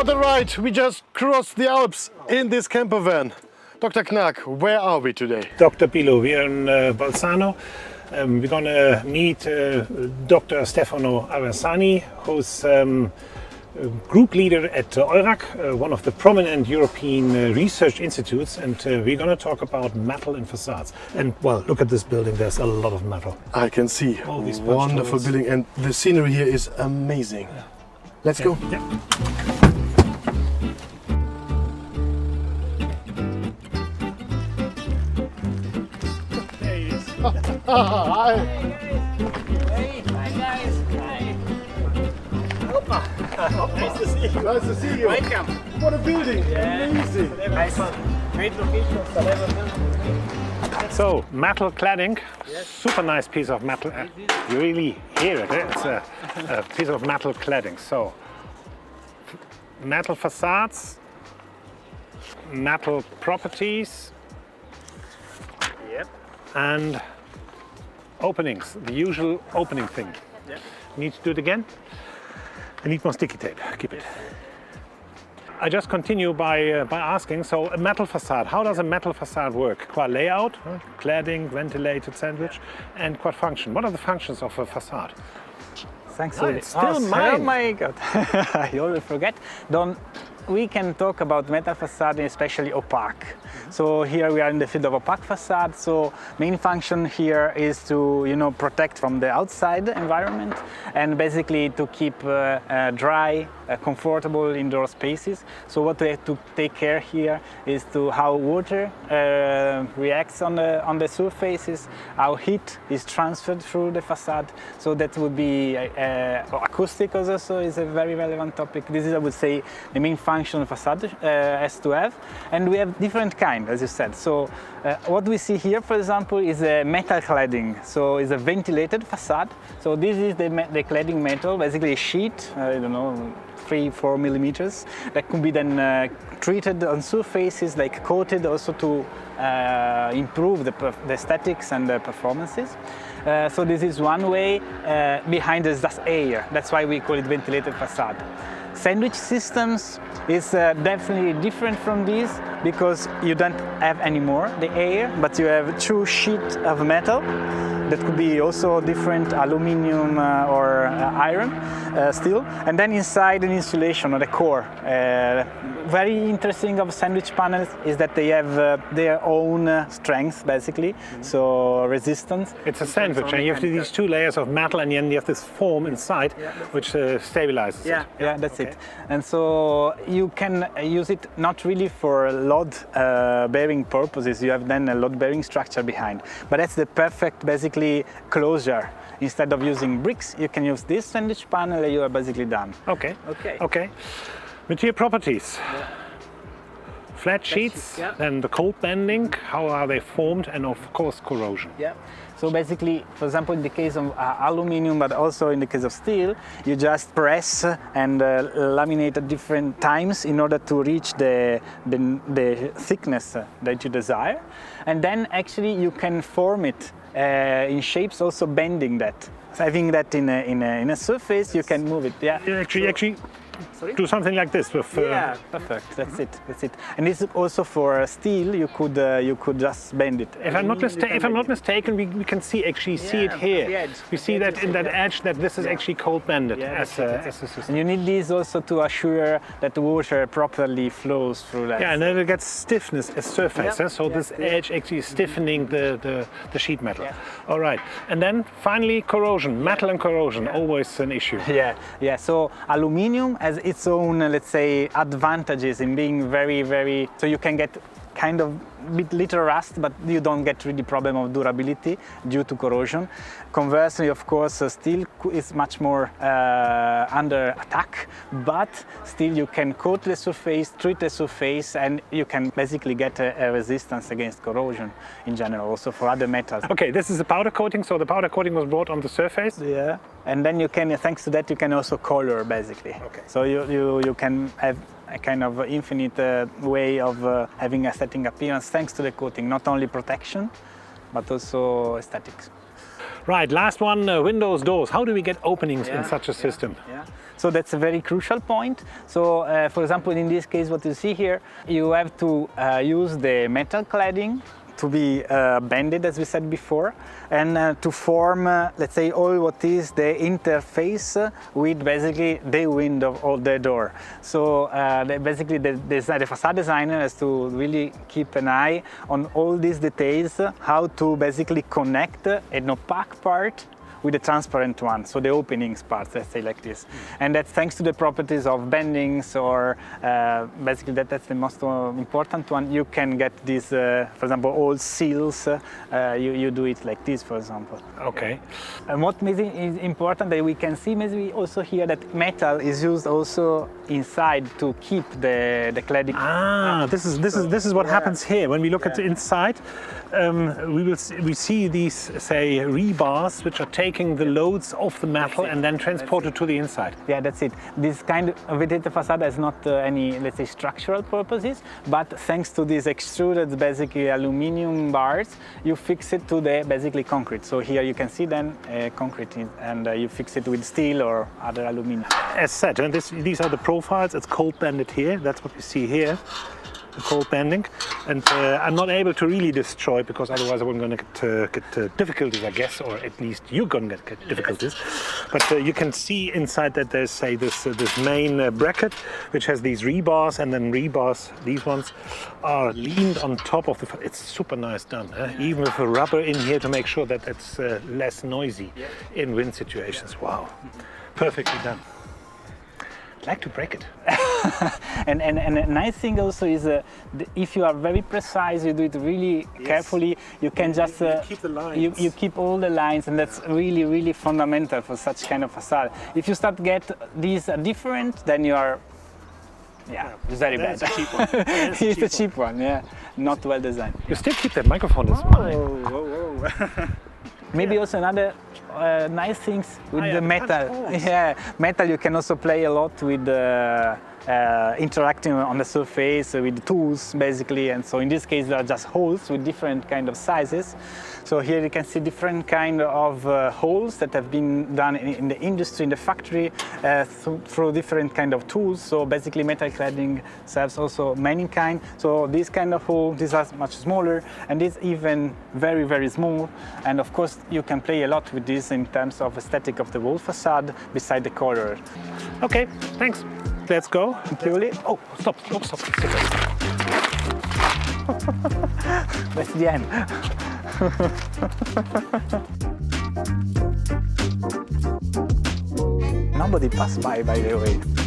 What a ride! We just crossed the Alps in this camper van. Dr. Knack, where are we today? Dr. Pilo, we are in Bolzano. We're going to meet Dr. Stefano Aversani, who's group leader at EURAC, one of the prominent European research institutes, and we're going to talk about metal in facades. And well, look at this building, there's a lot of metal. I can see. All these wonderful punch holes. building, and the scenery here is amazing. Yeah. Let's go. Yeah. There he is. Hi. Hey, hi guys. Hi. Opa. Nice to see you. Nice to see you. Welcome. What a building! Amazing. Nice. Great location. So, metal cladding, super nice piece of metal. You really hear it, eh? It's a piece of metal cladding. So, metal facades, metal properties, Yep. and openings, the usual opening thing. Yep. Need to do it again? I need more sticky tape, keep it. I just continue by asking, so a metal facade, how does a metal facade work? Qua layout, cladding, ventilated sandwich, and qua function. What are the functions of a facade? Thanks. it's still mine. Oh my God. I always forget. We can talk about metal facade, especially opaque. So here we are in the field of opaque facade. So main function here is to protect from the outside environment and basically to keep dry, comfortable indoor spaces. So what we have to take care here is to how water reacts on the surfaces, how heat is transferred through the facade. So that would be acoustic also is a very relevant topic. This is, I would say, the main function of facade has to have, and we have different kind, as you said. So what we see here, for example, is a metal cladding. So it's a ventilated facade. So this is the cladding metal, basically a sheet, I don't know, 3-4 millimeters, that could be then treated on surfaces, like coated also to improve the aesthetics and the performances. So this is one way. Behind is just air. That's why we call it ventilated facade. Sandwich systems is definitely different from these because you don't have anymore the air, but you have two sheets of metal that could be also different, aluminium or iron steel, and then inside an insulation or the core. Very interesting of sandwich panels is that they have their own strength, basically, so resistance. It's a sandwich, and you have these two layers of metal, and then you have this foam inside, which stabilizes it. Yeah, that's it. And so you can use it not really for load bearing purposes. You have then a load bearing structure behind, but that's the perfect, basically, closure. Instead of using bricks, you can use this sandwich panel and you are basically done. Okay. Okay. Okay. Material properties. Flat sheets, then the cold bending, how are they formed, and of course corrosion. Yeah. So basically, for example, in the case of aluminium, but also in the case of steel, you just press and laminate at different times in order to reach the thickness that you desire. And then actually you can form it in shapes, also bending that. So having that in a surface, you can move it. Yeah. You actually Sorry? do something like this with. Yeah, perfect. That's it. That's it. And this is also for steel. You could just bend it. If I'm not mistaken, we can see it here. We see that in that edge that this is actually cold bended as a system. And you need these also to assure that the water properly flows through that. Yeah, and then it gets stiffness as surface. Yeah. So this edge actually is stiffening the sheet metal. Yeah. All right. And then finally corrosion, metal and corrosion, always an issue. Yeah. So aluminium has its own, let's say, advantages in being very. So you can get kind of little rust, but you don't get really problem of durability due to corrosion. Conversely, of course, steel is much more under attack, but still you can coat the surface, treat the surface, and you can basically get a resistance against corrosion in general, also for other metals. Okay, this is the powder coating, so the powder coating was brought on the surface. Yeah, and then you can, thanks to that, you can also color basically. Okay. So you can have a kind of infinite way of having aesthetic appearance thanks to the coating, not only protection, but also aesthetics. Right, last one, windows, doors. How do we get openings in such a system? Yeah. So that's a very crucial point. So for example, in this case, what you see here, you have to use the metal cladding to be bended, as we said before, and to form, let's say, all what is the interface with basically the window or the door. So basically the facade designer has to really keep an eye on all these details, how to basically connect an opaque part with the transparent one, so the openings parts, let's say like this. And that's thanks to the properties of bendings, or basically that's the most important one. You can get these, for example, all seals, you do it like this, for example. Okay. And what maybe is important that we can see maybe also here that metal is used also inside to keep the cladding. Ah, this is what happens here. When we look at the inside, we see these, say, rebars which are taking the loads off the metal and then transported to the inside. Yeah, that's it. This kind of ventilated facade has not any, let's say, structural purposes, but thanks to these extruded, basically aluminum bars, you fix it to the basically concrete. So here you can see then concrete, and you fix it with steel or other aluminum. As said, and these are the profiles. It's cold banded here. That's what we see here. The cold bending, and I'm not able to really destroy, because otherwise I'm going to get difficulties, I guess, or at least you're going to get difficulties. But you can see inside that there's, say, this main bracket which has these rebars, and then rebars, these ones, are leaned on top of the. It's super nice done, even with the rubber in here to make sure that it's less noisy in wind situations. Wow, perfectly done. I'd like to break it. and a nice thing also is if you are very precise, you do it really carefully, you can just you keep the lines. You keep all the lines, and that's really, really fundamental for such kind of facade. If you start to get these different, then you are it's very bad. It's a cheap one. It's a cheap one, yeah, not well designed. You still keep that microphone, that's mine. Whoa. Maybe also another nice things with the metal. Yeah, metal you can also play a lot with interacting on the surface with tools basically, and so in this case there are just holes with different kind of sizes. So here you can see different kind of holes that have been done in the industry, in the factory, through different kind of tools. So basically metal cladding serves also many kind. So this kind of hole, these are much smaller, and this even very, very small. And of course you can play a lot with this in terms of aesthetic of the whole facade beside the color. Okay, thanks. Let's go. Purely. Oh, stop. That's the end. Nobody passed by the way.